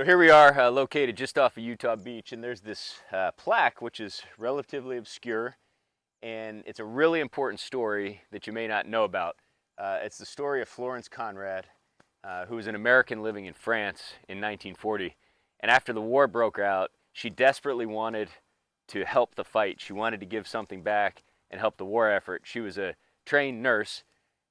So here we are located just off of Utah Beach, and there's this plaque which is relatively obscure, and it's a really important story that you may not know about. It's the story of Florence Conrad, who was an American living in France in 1940. And after the war broke out, she desperately wanted to help the fight. She wanted to give something back and help the war effort. She was a trained nurse,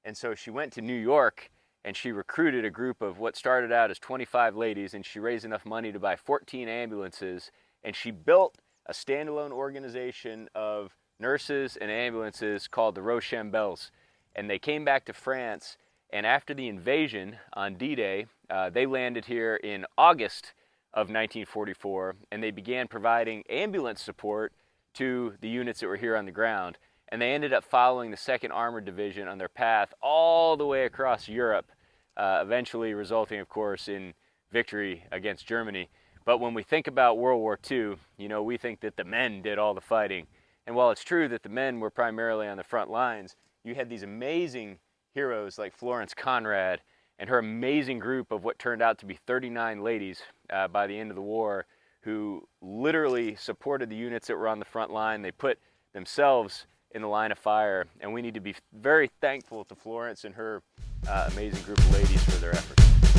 and so she went to New York and she recruited a group of what started out as 25 ladies, and she raised enough money to buy 14 ambulances, and she built a standalone organization of nurses and ambulances called the Rochambelles. And they came back to France, and after the invasion on Dday, they landed here in August of 1944, and they began providing ambulance support to the units that were here on the ground. And they ended up following the 2nd Armored Division on their path all the way across Europe, eventually resulting, of course, in victory against Germany. But when we think about World War II, you know, we think that the men did all the fighting. And while it's true that the men were primarily on the front lines, you had these amazing heroes like Florence Conrad and her amazing group of what turned out to be 39 ladies by the end of the war, who literally supported the units that were on the front line. They put themselves in the line of fire, and we need to be very thankful to Florence and her amazing group of ladies for their efforts.